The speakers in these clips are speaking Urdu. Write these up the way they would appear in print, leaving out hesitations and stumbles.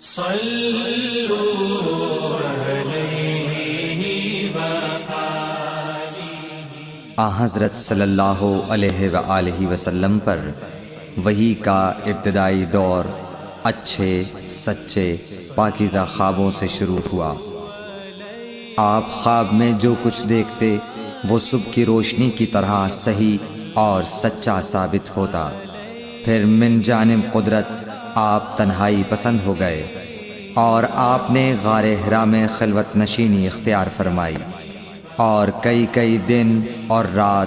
حضرت صلی اللہ علیہ وآلہ وسلم پر وحی کا ابتدائی دور اچھے سچے پاکیزہ خوابوں سے شروع ہوا۔ آپ خواب میں جو کچھ دیکھتے وہ صبح کی روشنی کی طرح صحیح اور سچا ثابت ہوتا۔ پھر من جانب قدرت آپ تنہائی پسند ہو گئے اور آپ نے غار حرا میں خلوت نشینی اختیار فرمائی اور کئی دن اور رات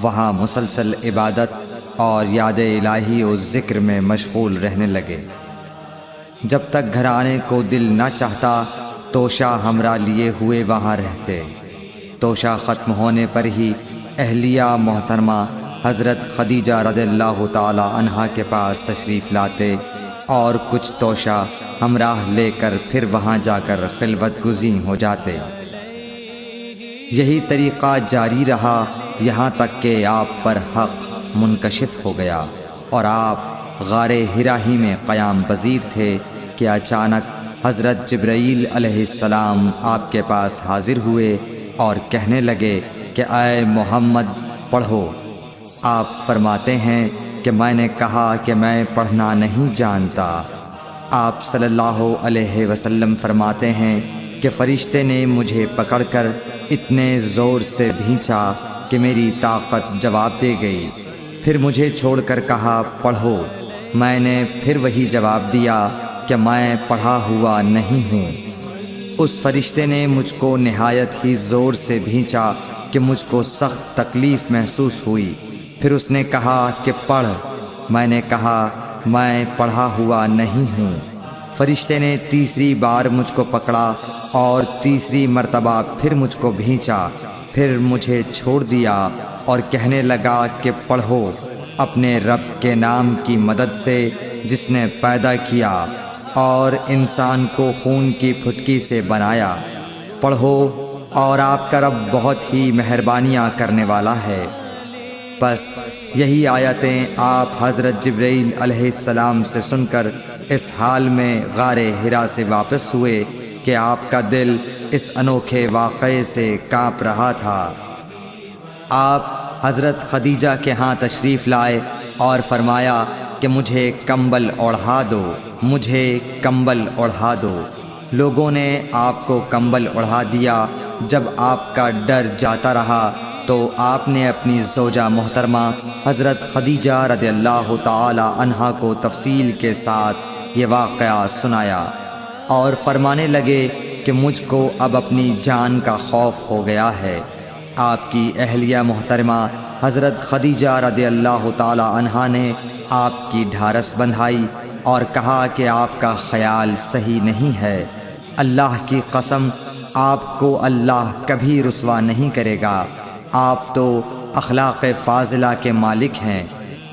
وہاں مسلسل عبادت اور یاد الہی و ذکر میں مشغول رہنے لگے۔ جب تک گھر آنے کو دل نہ چاہتا توشہ ہمراہ لیے ہوئے وہاں رہتے۔ توشہ ختم ہونے پر ہی اہلیہ محترمہ حضرت خدیجہ رضی اللہ تعالی عنہا کے پاس تشریف لاتے اور کچھ توشہ ہمراہ لے کر پھر وہاں جا کر خلوت گزین ہو جاتے۔ یہی طریقہ جاری رہا یہاں تک کہ آپ پر حق منکشف ہو گیا اور آپ غار حرا ہی میں قیام پذیر تھے کہ اچانک حضرت جبرائیل علیہ السلام آپ کے پاس حاضر ہوئے اور کہنے لگے کہ اے محمد پڑھو۔ آپ فرماتے ہیں کہ میں نے کہا کہ میں پڑھنا نہیں جانتا۔ آپ صلی اللہ علیہ وسلم فرماتے ہیں کہ فرشتے نے مجھے پکڑ کر اتنے زور سے بھینچا کہ میری طاقت جواب دے گئی۔ پھر مجھے چھوڑ کر کہا پڑھو۔ میں نے پھر وہی جواب دیا کہ میں پڑھا ہوا نہیں ہوں۔ اس فرشتے نے مجھ کو نہایت ہی زور سے بھینچا کہ مجھ کو سخت تکلیف محسوس ہوئی۔ پھر اس نے کہا کہ پڑھ۔ میں نے کہا میں پڑھا ہوا نہیں ہوں۔ فرشتے نے تیسری بار مجھ کو پکڑا اور تیسری مرتبہ پھر مجھ کو بھینچا۔ پھر مجھے چھوڑ دیا اور کہنے لگا کہ پڑھو اپنے رب کے نام کی مدد سے جس نے پیدا کیا اور انسان کو خون کی پھٹکی سے بنایا۔ پڑھو اور آپ کا رب بہت ہی مہربانیاں کرنے والا ہے۔ بس یہی آیتیں آپ حضرت جبرائیل علیہ السلام سے سن کر اس حال میں غار حرا سے واپس ہوئے کہ آپ کا دل اس انوکھے واقعے سے کانپ رہا تھا۔ آپ حضرت خدیجہ کے ہاں تشریف لائے اور فرمایا کہ مجھے کمبل اوڑھا دو، مجھے کمبل اوڑھا دو۔ لوگوں نے آپ کو کمبل اوڑھا دیا۔ جب آپ کا ڈر جاتا رہا تو آپ نے اپنی زوجہ محترمہ حضرت خدیجہ رضی اللہ تعالی عنہا کو تفصیل کے ساتھ یہ واقعہ سنایا اور فرمانے لگے کہ مجھ کو اب اپنی جان کا خوف ہو گیا ہے۔ آپ کی اہلیہ محترمہ حضرت خدیجہ رضی اللہ تعالی عنہا نے آپ کی ڈھارس بندھائی اور کہا کہ آپ کا خیال صحیح نہیں ہے۔ اللہ کی قسم آپ کو اللہ کبھی رسوا نہیں کرے گا۔ آپ تو اخلاق فاضلہ کے مالک ہیں۔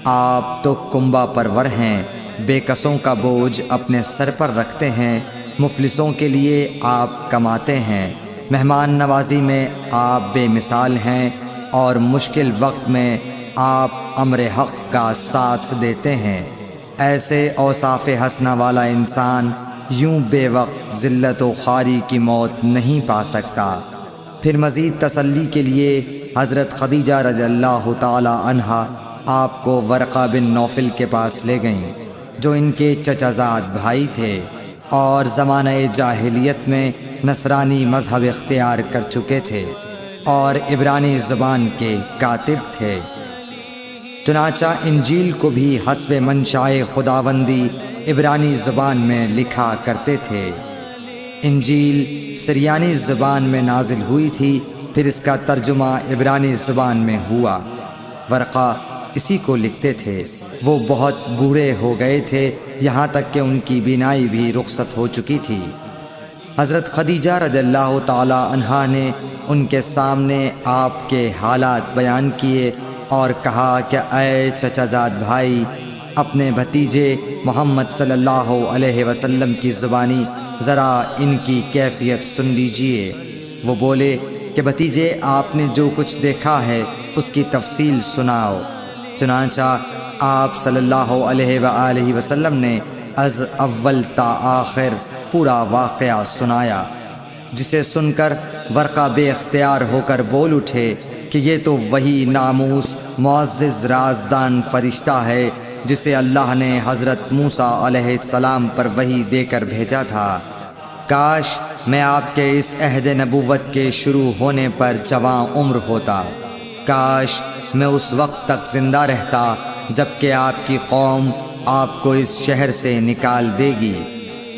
آپ تو کنبہ پرور ہیں، بے کسوں کا بوجھ اپنے سر پر رکھتے ہیں، مفلسوں کے لیے آپ کماتے ہیں، مہمان نوازی میں آپ بے مثال ہیں اور مشکل وقت میں آپ امر حق کا ساتھ دیتے ہیں۔ ایسے اوصاف حسنہ والا انسان یوں بے وقت ذلت و خواری کی موت نہیں پا سکتا۔ پھر مزید تسلی کے لیے حضرت خدیجہ رضی اللہ تعالی عنہا آپ کو ورقہ بن نوفل کے پاس لے گئیں جو ان کے چچا زاد بھائی تھے اور زمانہ جاہلیت میں نصرانی مذہب اختیار کر چکے تھے اور عبرانی زبان کے کاتب تھے۔ چنانچہ انجیل کو بھی حسب منشائے خداوندی عبرانی زبان میں لکھا کرتے تھے۔ انجیل سریانی زبان میں نازل ہوئی تھی، پھر اس کا ترجمہ عبرانی زبان میں ہوا۔ ورقہ اسی کو لکھتے تھے۔ وہ بہت بوڑھے ہو گئے تھے، یہاں تک کہ ان کی بینائی بھی رخصت ہو چکی تھی۔ حضرت خدیجہ رضی اللہ تعالی عنہا نے ان کے سامنے آپ کے حالات بیان کیے اور کہا کہ اے چچا زاد بھائی، اپنے بھتیجے محمد صلی اللہ علیہ وسلم کی زبانی ذرا ان کی کیفیت سن لیجئے۔ وہ بولے کہ بھتیجے آپ نے جو کچھ دیکھا ہے اس کی تفصیل سناؤ۔ چنانچہ آپ صلی اللہ علیہ وآلہ وسلم نے از اول تا آخر پورا واقعہ سنایا، جسے سن کر ورقہ بے اختیار ہو کر بول اٹھے کہ یہ تو وہی ناموس معزز رازدان فرشتہ ہے جسے اللہ نے حضرت موسیٰ علیہ السلام پر وحی دے کر بھیجا تھا۔ کاش میں آپ کے اس عہد نبوت کے شروع ہونے پر جواں عمر ہوتا، کاش میں اس وقت تک زندہ رہتا جب کہ آپ کی قوم آپ کو اس شہر سے نکال دے گی۔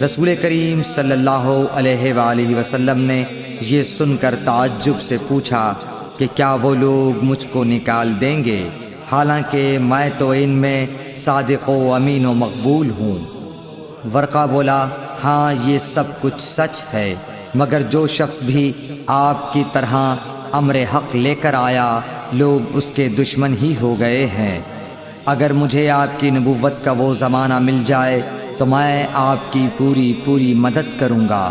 رسول کریم صلی اللہ علیہ وآلہ وسلم نے یہ سن کر تعجب سے پوچھا کہ کیا وہ لوگ مجھ کو نکال دیں گے، حالانکہ میں تو ان میں صادق و امین و مقبول ہوں۔ ورقہ بولا، ہاں یہ سب کچھ سچ ہے، مگر جو شخص بھی آپ کی طرح امر حق لے کر آیا لوگ اس کے دشمن ہی ہو گئے ہیں۔ اگر مجھے آپ کی نبوت کا وہ زمانہ مل جائے تو میں آپ کی پوری مدد کروں گا،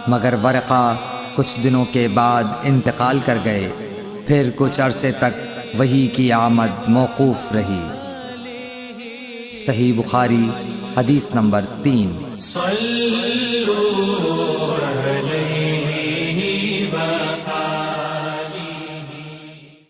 مگر ورقہ کچھ دنوں کے بعد انتقال کر گئے، پھر کچھ عرصے تک وحی کی آمد موقوف رہی۔ صحیح بخاری حدیث نمبر 3۔